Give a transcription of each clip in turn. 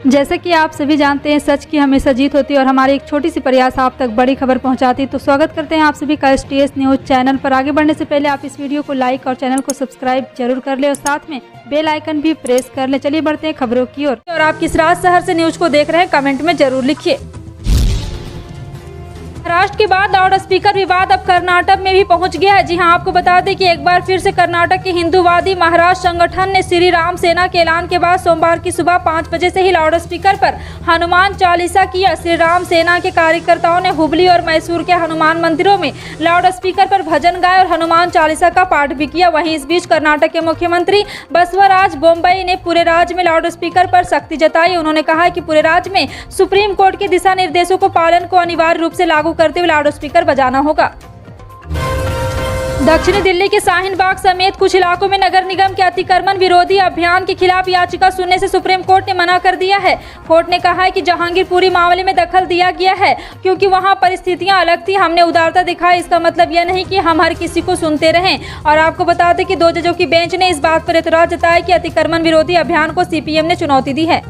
जैसे कि आप सभी जानते हैं, सच की हमेशा जीत होती है और हमारी एक छोटी सी प्रयास आप तक बड़ी खबर पहुंचाती है। तो स्वागत करते हैं आप सभी का STS न्यूज़ चैनल पर। आगे बढ़ने से पहले आप इस वीडियो को लाइक और चैनल को सब्सक्राइब जरूर कर ले और साथ में बेल आइकन भी प्रेस कर ले। चलिए बढ़ते हैं खबरों की ओर। और आप किस राज शहर से न्यूज को देख रहे हैं, कमेंट में जरूर लिखिए। महाराष्ट्र के बाद लाउड स्पीकर विवाद अब कर्नाटक में भी पहुंच गया है। जी हां, आपको बता दें कि एक बार फिर से कर्नाटक के हिंदूवादी महाराष्ट्र संगठन ने श्री राम सेना के ऐलान के बाद सोमवार की सुबह 5 बजे से ही लाउड स्पीकर पर हनुमान चालीसा किया। श्री राम सेना के कार्यकर्ताओं ने हुबली और मैसूर के हनुमान मंदिरों में लाउड स्पीकर पर भजन गाए और हनुमान चालीसा का पाठ भी किया। वहीं इस बीच कर्नाटक के मुख्यमंत्री बसवराज बोम्मई ने पूरे राज्य में लाउड स्पीकर पर सख्ती जताई। उन्होंने कहा कि पूरे राज्य में सुप्रीम कोर्ट के दिशा निर्देशों को पालन को अनिवार्य रूप से लागू करते हुए लाउड स्पीकर बजाना होगा। दक्षिणी दिल्ली के शाहीन बाग समेत कुछ इलाकों में नगर निगम के अतिक्रमण विरोधी अभियान के खिलाफ याचिका सुनने से सुप्रीम कोर्ट ने मना कर दिया है। कोर्ट ने कहा है कि जहांगीरपुरी मामले में दखल दिया गया है क्योंकि वहां परिस्थितियां अलग थी। हमने उदारता दिखाई, इसका मतलब यह नहीं कि हम हर किसी को सुनते रहें। और आपको बता दें कि 2 जजों की बेंच ने इस बात पर एतराज जताया कि अतिक्रमण विरोधी अभियान को CPM ने चुनौती दी है।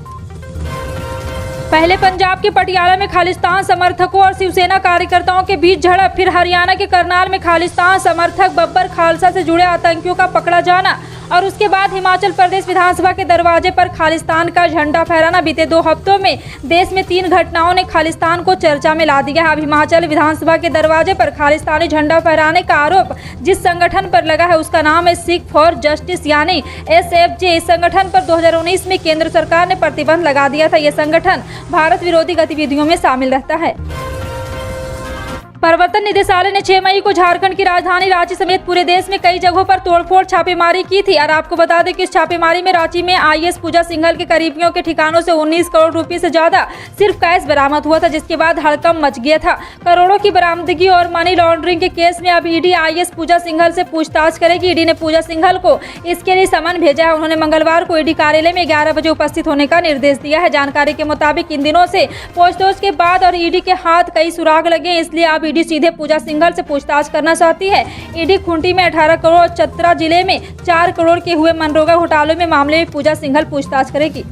पहले पंजाब के पटियाला में खालिस्तान समर्थकों और शिवसेना कार्यकर्ताओं के बीच झड़प, फिर हरियाणा के करनाल में खालिस्तान समर्थक बब्बर खालसा से जुड़े आतंकियों का पकड़ा जाना और उसके बाद हिमाचल प्रदेश विधानसभा के दरवाजे पर खालिस्तान का झंडा फहराना। बीते 2 हफ्तों में देश में 3 घटनाओं ने खालिस्तान को चर्चा में ला दिया है। अब हिमाचल विधानसभा के दरवाजे पर खालिस्तानी झंडा फहराने का आरोप जिस संगठन पर लगा है उसका नाम है सिख फॉर जस्टिस यानी SFJ। इस संगठन पर 2019 में केंद्र सरकार ने प्रतिबंध लगा दिया था। यह संगठन भारत विरोधी गतिविधियों में शामिल रहता है। प्रवर्तन निदेशालय ने 6 मई को झारखंड की राजधानी रांची समेत पूरे देश में कई जगहों पर तोड़फोड़ छापेमारी की थी। और आपको बता दें कि इस छापेमारी में रांची में IAS पूजा सिंघल के करीबियों के ठिकानों से 19 करोड़ रुपए से ज्यादा सिर्फ कैश बरामद हुआ था, जिसके बाद हड़कंप मच गया था। करोड़ों की बरामदगी और मनी लॉन्ड्रिंग के केस में अब ED IAS पूजा सिंघल से पूछताछ करेगी। ED ने पूजा सिंघल को इसके लिए समन भेजा है। उन्होंने मंगलवार को ED कार्यालय में 11 बजे उपस्थित होने का निर्देश दिया है। जानकारी के मुताबिक इन दिनों से पूछताछ के बाद और ED के हाथ कई सुराग लगे, इसलिए अब ED सीधे पूजा सिंघल से पूछताछ करना चाहती है। ED खूंटी में 18 करोड़, चतरा जिले में 4 करोड़ के हुए मनरेगा घोटाले में मामले में पूजा सिंघल पूछताछ करेगी।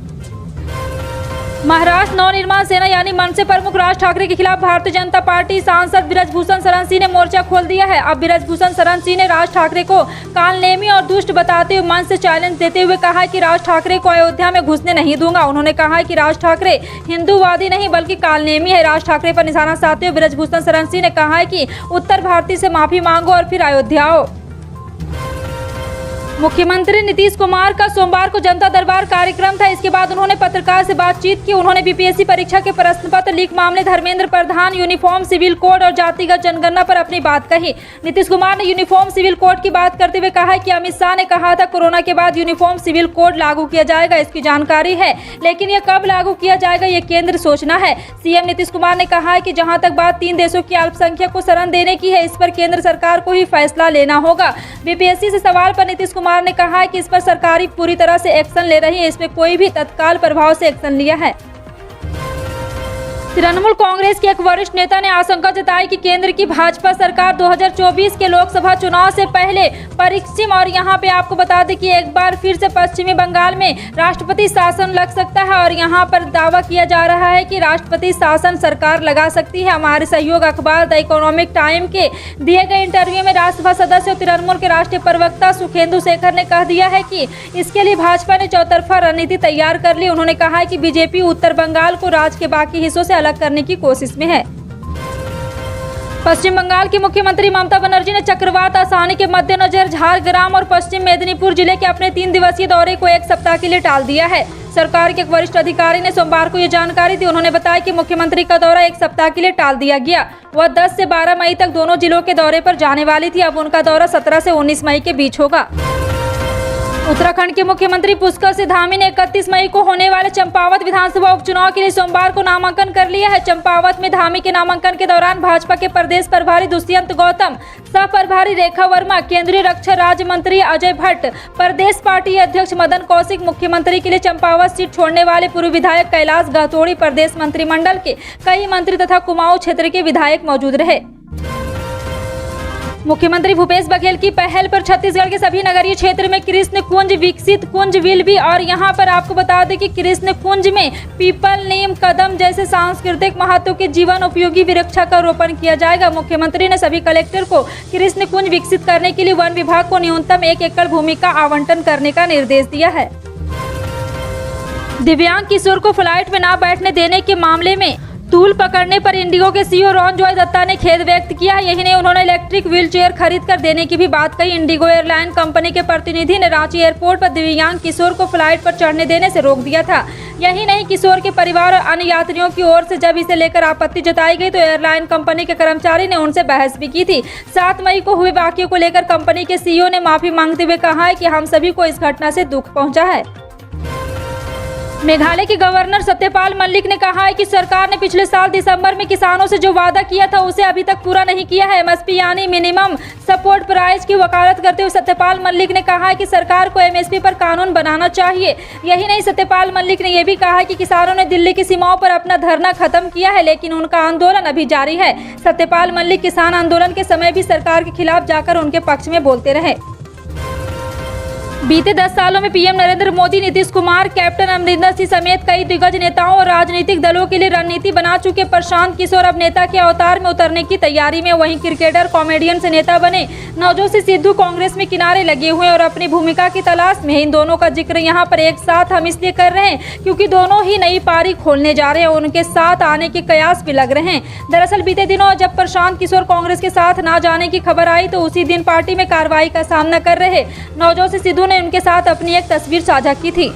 महाराष्ट्र नवनिर्माण सेना यानी मनसे प्रमुख राज ठाकरे के खिलाफ भारतीय जनता पार्टी सांसद बृजभूषण शरण सिंह ने मोर्चा खोल दिया है। अब बृजभूषण शरण सिंह ने राज ठाकरे को कालनेमी और दुष्ट बताते हुए मंच से चैलेंज देते हुए कहा कि राज ठाकरे को अयोध्या में घुसने नहीं दूंगा। उन्होंने कहा कि राज ठाकरे हिंदूवादी नहीं बल्कि कालनेमी है। राज ठाकरे पर निशाना साधते हुए बृजभूषण शरण सिंह ने कहा है कि उत्तर भारती से माफी मांगो और फिर अयोध्या आओ। मुख्यमंत्री नीतीश कुमार का सोमवार को जनता दरबार कार्यक्रम था। इसके बाद उन्होंने पत्रकार से बातचीत की। उन्होंने BPSC परीक्षा के प्रश्न पत्र लीक मामले, Dharmendra Pradhan, uniform civil code और जातिगत जनगणना पर अपनी बात कही। नीतीश कुमार ने यूनिफॉर्म सिविल कोड की बात करते हुए कहा कि अमित शाह ने कहा था कोरोना के बाद यूनिफॉर्म सिविल कोड लागू किया जाएगा, इसकी जानकारी है, लेकिन यह कब लागू किया जाएगा ये केंद्र सोचना है। CM नीतीश कुमार ने कहा है कि जहां तक बात 3 देशों की अल्पसंख्यक को शरण देने की है, इस पर केंद्र सरकार को ही फैसला लेना होगा। BPSC से सवाल पर नीतीश कुमार ने कहा है कि इस पर सरकार पूरी तरह से एक्शन ले रही है, इसमें कोई भी तत्काल प्रभाव से एक्शन लिया है। तृणमूल कांग्रेस के एक वरिष्ठ नेता ने आशंका जताई कि केंद्र की भाजपा सरकार 2024 के लोकसभा चुनाव से पहले पश्चिम और यहां पे आपको बता दें कि एक बार फिर से पश्चिमी बंगाल में राष्ट्रपति शासन लग सकता है। और यहां पर दावा किया जा रहा है कि राष्ट्रपति शासन सरकार लगा सकती है। हमारे सहयोग अखबार द इकोनॉमिक टाइम के दिए गए इंटरव्यू में राज्यसभा सदस्य और तृणमूल के राष्ट्रीय प्रवक्ता सुखेंदु शेखर ने कह दिया है कि इसके लिए भाजपा ने चौतरफा रणनीति तैयार कर ली। उन्होंने कहा है कि बीजेपी उत्तर बंगाल को राज्य के बाकी हिस्सों से अलग करने की कोशिश में है। पश्चिम बंगाल की मुख्यमंत्री ममता बनर्जी ने चक्रवात आसानी के मद्देनजर झारग्राम और पश्चिम मेदिनीपुर जिले के अपने 3 दिवसीय दौरे को 1 सप्ताह के लिए टाल दिया है। सरकार के एक वरिष्ठ अधिकारी ने सोमवार को यह जानकारी दी। उन्होंने बताया कि मुख्यमंत्री का दौरा 1 सप्ताह के लिए टाल दिया गया। वह 10 से 12 मई तक दोनों जिलों के दौरे पर जाने वाली थी। अब उनका दौरा 17 से 19 मई के बीच होगा। उत्तराखंड के मुख्यमंत्री पुष्कर सिंह धामी ने 31 मई को होने वाले चंपावत विधानसभा उपचुनाव के लिए सोमवार को नामांकन कर लिया है। चंपावत में धामी के नामांकन के दौरान भाजपा के प्रदेश प्रभारी दुष्यंत गौतम, सह प्रभारी रेखा वर्मा, केंद्रीय रक्षा राज्य मंत्री अजय भट्ट, प्रदेश पार्टी अध्यक्ष मदन कौशिक, मुख्यमंत्री के लिए चंपावत सीट छोड़ने वाले पूर्व विधायक कैलाश गहतोड़ी, प्रदेश मंत्रिमंडल के कई मंत्री तथा कुमाऊं क्षेत्र के विधायक मौजूद रहे। मुख्यमंत्री भूपेश बघेल की पहल पर छत्तीसगढ़ के सभी नगरीय क्षेत्र में कृष्ण कुंज विकसित कुंज विल भी, और यहां पर आपको बता दें कि कृष्ण कुंज में पीपल, नीम, कदम जैसे सांस्कृतिक महत्व के जीवन उपयोगी वृक्षा का रोपण किया जाएगा। मुख्यमंत्री ने सभी कलेक्टर को कृष्ण कुंज विकसित करने के लिए वन विभाग को न्यूनतम 1 एकड़ भूमि का आवंटन करने का निर्देश दिया है। दिव्यांग किशोर को फ्लाइट में न बैठने देने के मामले में तूल पकड़ने पर इंडिगो के सीईओ रॉनजॉय दत्ता ने खेद व्यक्त किया है। यही नहीं, उन्होंने इलेक्ट्रिक व्हील चेयर खरीद कर देने की भी बात कही। इंडिगो एयरलाइन कंपनी के प्रतिनिधि ने रांची एयरपोर्ट पर दिव्यांग किशोर को फ्लाइट पर चढ़ने देने से रोक दिया था। यही नहीं, किशोर के परिवार और अन्य यात्रियों की ओर से जब इसे लेकर आपत्ति जताई गई तो एयरलाइन कंपनी के कर्मचारी ने उनसे बहस भी की थी। 7 मई को हुए वाकये को लेकर कंपनी के सीईओ ने माफी मांगते हुए कहा है कि हम सभी को इस घटना से दुख पहुंचा है। मेघालय के गवर्नर सत्यपाल मलिक ने कहा है कि सरकार ने पिछले साल दिसंबर में किसानों से जो वादा किया था उसे अभी तक पूरा नहीं किया है। एमएसपी यानी मिनिमम सपोर्ट प्राइस की वकालत करते हुए सत्यपाल मलिक ने कहा है कि सरकार को एमएसपी पर कानून बनाना चाहिए। यही नहीं, सत्यपाल मलिक ने यह भी कहा है कि किसानों ने दिल्ली की सीमाओं पर अपना धरना खत्म किया है, लेकिन उनका आंदोलन अभी जारी है। सत्यपाल मलिक किसान आंदोलन के समय भी सरकार के खिलाफ जाकर उनके पक्ष में बोलते रहे। बीते 10 सालों में पीएम नरेंद्र मोदी, नीतीश कुमार, कैप्टन अमरिंदर सिंह समेत कई दिग्गज नेताओं और राजनीतिक दलों के लिए रणनीति बना चुके प्रशांत किशोर अब नेता के अवतार में उतरने की तैयारी में। वहीं क्रिकेटर, कॉमेडियन से नेता बने नवजोत सिद्धू कांग्रेस में किनारे लगे हुए और अपनी भूमिका की तलाश में। इन दोनों का जिक्र यहाँ पर एक साथ हम इसलिए कर रहे हैं क्योंकि दोनों ही नई पारी खोलने जा रहे हैं, उनके साथ आने के कयास भी लग रहे हैं। दरअसल बीते दिनों जब प्रशांत किशोर कांग्रेस के साथ न जाने की खबर आई तो उसी दिन पार्टी में कार्रवाई का सामना कर रहे नवजोत सिद्धू ने उनके साथ अपनी एक तस्वीर साझा की थी।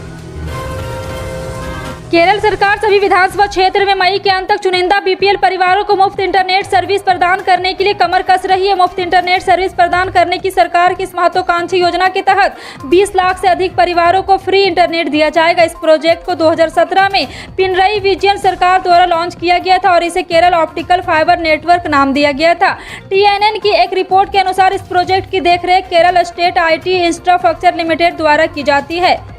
केरल सरकार सभी विधानसभा क्षेत्र में मई के अंत तक चुनिंदा बीपीएल परिवारों को मुफ्त इंटरनेट सर्विस प्रदान करने के लिए कमर कस रही है। मुफ्त इंटरनेट सर्विस प्रदान करने की सरकार की इस महत्वाकांक्षी योजना के तहत 20 लाख से अधिक परिवारों को फ्री इंटरनेट दिया जाएगा। इस प्रोजेक्ट को 2017 में पिनरई विजयन सरकार द्वारा लॉन्च किया गया था और इसे केरल ऑप्टिकल फाइबर नेटवर्क नाम दिया गया था। TNN की एक रिपोर्ट के अनुसार इस प्रोजेक्ट की देखरेख Kerala state IT infrastructure limited द्वारा की जाती है।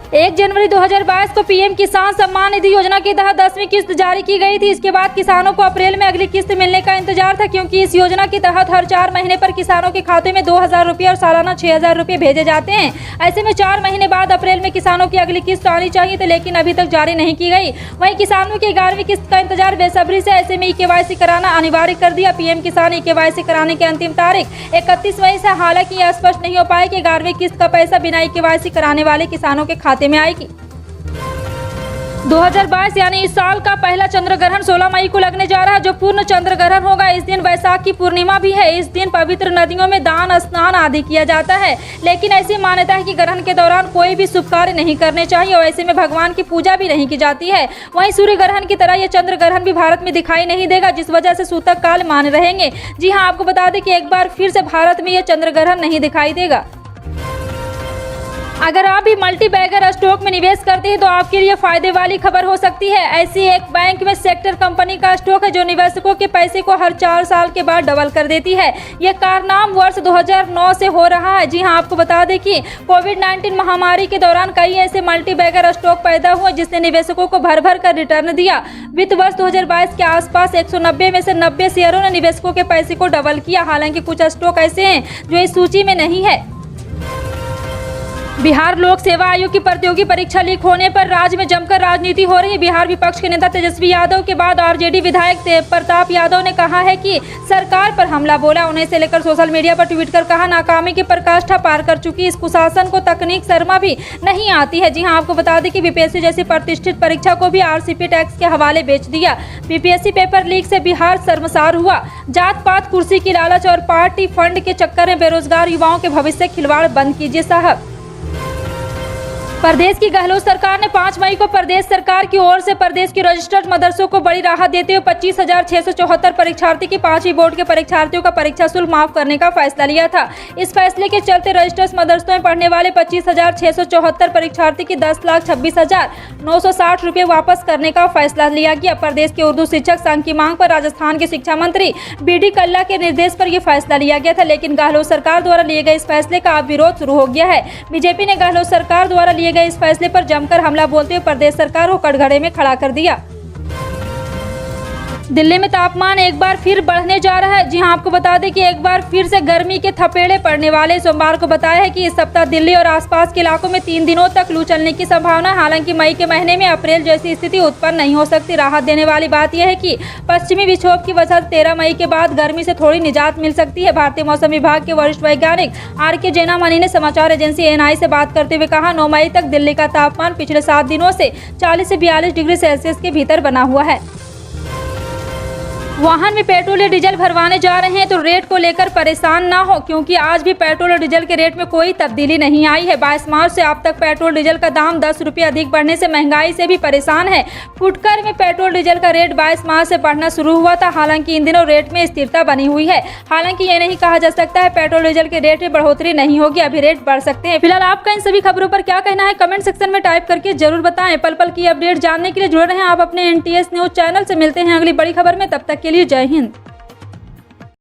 1 जनवरी 2022 को पीएम किसान सम्मान निधि योजना के तहत 10वीं किस्त जारी की गई थी। इसके बाद किसानों को अप्रैल में अगली किस्त मिलने का इंतजार था, क्योंकि इस योजना के तहत हर 4 महीने पर किसानों के खाते में 2000 रुपये और सालाना 6000 रुपये भेजे जाते हैं। ऐसे में 4 महीने बाद अप्रैल में किसानों की अगली किस्त आनी चाहिए थी, लेकिन अभी तक जारी नहीं की गई। वहीं किसानों की 11वीं किस्त का इंतजार बेसब्री से, ऐसे में KYC कराना अनिवार्य कर दिया। पीएम किसान KYC कराने की अंतिम तारीख 31 मई से, हालांकि यह स्पष्ट नहीं हो पाया कि 11वीं किस्त का पैसा बिना KYC कराने वाले किसानों के खाते में आएगी। 2022 यानी इस साल का पहला चंद्र ग्रहण 16 मई को लगने जा रहा है, जो पूर्ण चंद्र ग्रहण होगा। इस दिन वैशाख की पूर्णिमा भी है। इस दिन पवित्र नदियों में दान, स्नान आदि किया जाता है, लेकिन ऐसी मान्यता है कि ग्रहण के दौरान कोई भी शुभ कार्य नहीं करने चाहिए और ऐसे में भगवान की पूजा भी नहीं की जाती है। वहीं सूर्य ग्रहण की तरह यह चंद्र ग्रहण भी भारत में दिखाई नहीं देगा, जिस वजह से सूतक काल मान रहेंगे। जी हाँ, आपको बता दें कि एक बार फिर से भारत में यह चंद्र ग्रहण नहीं दिखाई देगा। अगर आप भी मल्टी बैगर स्टॉक में निवेश करते हैं तो आपके लिए फायदे वाली खबर हो सकती है। ऐसी एक बैंक में सेक्टर कंपनी का स्टॉक है जो निवेशकों के पैसे को हर 4 साल के बाद डबल कर देती है। यह कारनामा वर्ष 2009 से हो रहा है। जी हां, आपको बता दें कि कोविड-19 महामारी के दौरान कई ऐसे मल्टी बैगर स्टॉक पैदा हुए जिसने निवेशकों को भर भर कर रिटर्न दिया। वित्त वर्ष 2022 के आसपास 190 में से 90 शेयरों ने निवेशकों के पैसे को डबल किया। हालांकि कुछ स्टॉक ऐसे हैं जो इस सूची में नहीं है। बिहार लोक सेवा आयोग की प्रतियोगी परीक्षा लीक होने पर राज्य में जमकर राजनीति हो रही है। बिहार विपक्ष के नेता तेजस्वी यादव के बाद आरजेडी विधायक प्रताप यादव ने कहा है कि सरकार पर हमला बोला। उन्हें से लेकर सोशल मीडिया पर ट्वीट कर कहा, नाकामी की पराकाष्ठा पार कर चुकी इस कुशासन को तकनीक शर्मा भी नहीं आती है। जी हां, आपको बता दें कि बीपीएससी जैसी प्रतिष्ठित परीक्षा को भी आरसीपी टैक्स के हवाले बेच दिया। बीपीएससी पेपर लीक से बिहार शर्मसार हुआ। जात पात, कुर्सी की लालच और पार्टी फंड के चक्कर में बेरोजगार युवाओं के भविष्य खिलवाड़ बंद कीजिए साहब। प्रदेश की गहलोत सरकार ने 5 मई को प्रदेश सरकार की ओर से प्रदेश के रजिस्टर्ड मदरसों को बड़ी राहत देते हुए 25,674 परीक्षार्थी की 5वीं बोर्ड के परीक्षार्थियों का परीक्षा शुल्क माफ करने का फैसला लिया था। इस फैसले के चलते रजिस्टर्ड मदरसों में पढ़ने वाले 25,674 परीक्षार्थी की 10,26,960 रुपये वापस करने का फैसला लिया गया। प्रदेश के उर्दू शिक्षक संघ की मांग पर राजस्थान के शिक्षा मंत्री BD कल्ला के निर्देश पर यह फैसला लिया गया था, लेकिन गहलोत सरकार द्वारा लिए गए इस फैसले का अब विरोध शुरू हो गया है। बीजेपी ने गहलोत सरकार द्वारा लिए गए इस फैसले पर जमकर हमला बोलते हुए प्रदेश सरकार को कटघरे में खड़ा कर दिया। दिल्ली में तापमान एक बार फिर बढ़ने जा रहा है। जी हां, आपको बता दें कि एक बार फिर से गर्मी के थपेड़े पड़ने वाले। सोमवार को बताया है कि इस सप्ताह दिल्ली और आसपास के इलाकों में 3 दिनों तक लू चलने की संभावना है। हालांकि मई के महीने में अप्रैल जैसी स्थिति उत्पन्न नहीं हो सकती। राहत देने वाली बात यह है कि पश्चिमी विक्षोभ की वजह से 13 मई के बाद गर्मी से थोड़ी निजात मिल सकती है। भारतीय मौसम विभाग के वरिष्ठ वैज्ञानिक RK जैनामणि ने समाचार एजेंसी NI से बात करते हुए कहा, 9 मई तक दिल्ली का तापमान पिछले 7 दिनों से 40 से 42 डिग्री सेल्सियस के भीतर बना हुआ है। वाहन में पेट्रोल या डीजल भरवाने जा रहे हैं तो रेट को लेकर परेशान ना हो, क्योंकि आज भी पेट्रोल और डीजल के रेट में कोई तब्दीली नहीं आई है। 22 मार्च से अब तक पेट्रोल डीजल का दाम 10 रुपये अधिक बढ़ने से महंगाई से भी परेशान है। फुटकर में पेट्रोल डीजल का रेट 22 मार्च से बढ़ना शुरू हुआ था। हालांकि इन दिनों रेट में स्थिरता बनी हुई है। हालांकि ये नहीं कहा जा सकता है पेट्रोल डीजल के रेट में बढ़ोतरी नहीं होगी, अभी रेट बढ़ सकते हैं। फिलहाल आपका इन सभी खबरों पर क्या कहना है, कमेंट सेक्शन में टाइप करके जरूर बताएं। पल पल की अपडेट जानने के लिए जुड़े रहें आप अपने NTS न्यूज चैनल से। मिलते हैं अगली बड़ी खबर में, तब तक के लिए जय हिंद।